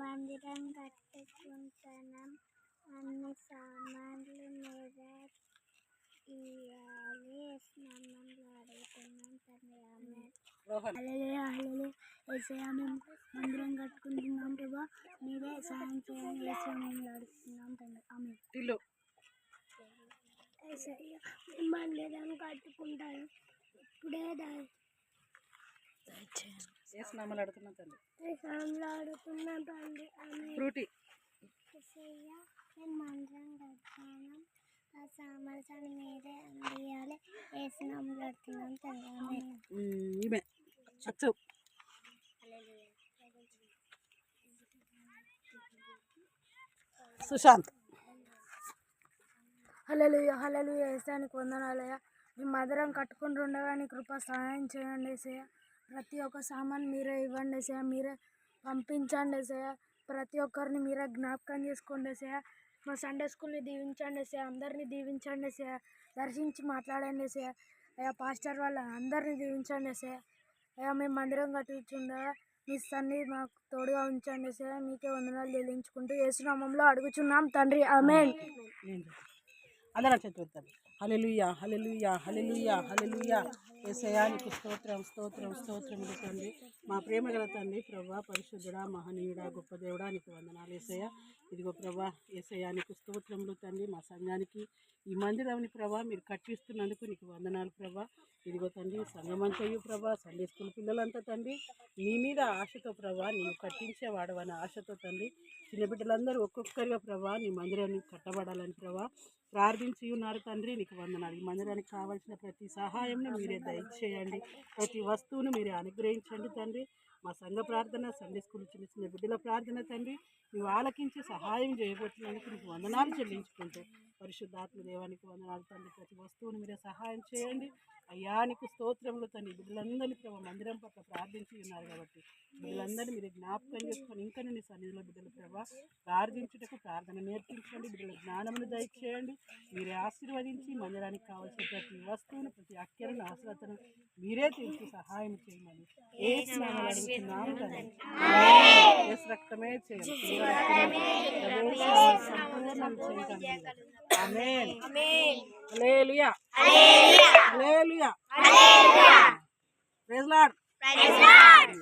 మందిరం కట్టుకుంటున్నాం, అన్ని సామాన్లు మీద ఇవ్వాలి స్నామంలో అడుగుతున్నాం తండ్రి. మేము మందిరం కట్టుకుంటున్నాం ప్రభా, మీరే సాయం చేయండి. స్నామంలో అడుగుతున్నాం తండ్రి. మందిరం కట్టుకుంటాను ఇప్పుడే స్నామాలు అడుగుతున్నాం తండ్రి. మేము మందిరం కట్టుకున్నాం, ఆ సామర్థ్యాన్ని మీరే అందియాలి. ఏ స్నామంలో అడుగుతున్నాం తండ్రి. సుశాంత్. హల్లెలూయా హల్లెలూయా. యేసానికి వందనాలయ్యా. మేము మధురం కట్టుకుంటుండగా నీ కృప సహాయం చేయండి యేసయ్య. ప్రతి ఒక్క సామాన్ మీరే ఇవ్వండి యేసయ్య, మీరే పంపించండి యేసయ్య. ప్రతి ఒక్కరిని మీరే జ్ఞాపకం చేసుకోండి యేసయ్య. మా సండే స్కూల్ని దీవించండి యేసయ్య, అందరినీ దీవించండి యేసయ్య. దర్శించి మాట్లాడండి యేసయ్య. అయ్యా పాస్టర్ వాళ్ళ అందరినీ దీవించండి యేసయ్య. అయ్యా మేము మందిరం కట్టుకుంటుండగా మీ సన్నిధి మాకు తోడుగా ఉంచండి యేసయ్య. మీకే వందనాలు చెల్లించుకుంటూ యేసు నామములో అడుగుచున్నాం తండ్రి, ఆమేన్. అందరం చేతులు. హల్లెలూయా హల్లెలూయా హల్లెలూయా హల్లెలూయా. యేసయ్యా నీకు స్తోత్రం స్తోత్రం స్తోత్రం తండ్రి. మా ప్రేమ గల తండ్రి ప్రభా, పరిశుద్ధుడా, మహనీయుడా, గొప్ప దేవుడా నీకు వందనాలు యేసయ్య. ఇదిగో ప్రభా యేసయ్యా నీకు స్తోత్రములు తండ్రి. మా సంఘానికి ఈ మందిరాన్ని ప్రభా మీరు కట్టిస్తున్నందుకు నీకు వందనాలు ప్రభా. ఇదిగో తండ్రి సంఘమంతయు ప్రభా, సండే స్కూల్ పిల్లలంతా తండ్రి నీ మీద ఆశతో ప్రభా, నేను కట్టించేవాడవని ఆశతో తండ్రి చిన్న బిడ్డలందరూ ఒక్కొక్కరిగా ప్రభా నీ మందిరాన్ని కట్టబడాలని ప్రభా ప్రార్థించి ఉన్నారు తండ్రి. నీకు వందనాలు. ఈ మందిరానికి కావాల్సిన ప్రతి సహాయంను మీరే దయచేయండి, ప్రతి వస్తువును మీరే అనుగ్రహించండి తండ్రి. మా సంఘ ప్రార్థన, సండే స్కూల్ చిన్న చిన్న బిడ్డల ప్రార్థన తండ్రి నువ్వు ఆలకించి సహాయం చేయబోతున్నందుకు నీకు వందనాలు చెల్లించుకుంటూ పరిశుద్ధాత్మ దేవానికి వందనాలు తండ్రి. ప్రతి వస్తువును మీరే సహాయం చేయండి అయ్యా. నీకు స్తోత్రములు తండ్రి. బిడ్డలందరినీ ప్రభావ మందిరం పట్ల ప్రార్థించి ఉన్నారు కాబట్టి బిడ్డలందరినీ మీరు జ్ఞాపకం చేసుకొని ఇంకా నీ సన్నిధిలో బిడ్డలు ప్రభావ ప్రార్థించుటకు ప్రార్థన నేర్పించండి. బిడ్డల జ్ఞానమును దయచేయండి. మీరే ఆశీర్వదించి మందిరానికి కావాల్సిన ప్రతి వస్తువును, ప్రతి అక్కరను, అవసరతను మీరే తీర్చి సహాయం చేయమని యేసు నామములో అడుగుతున్నాము తండ్రి. యేసు రక్తమే చేయండి, సంపూర్ణం చేయగలరు. Amen. Hallelujah hallelujah. Praise lord.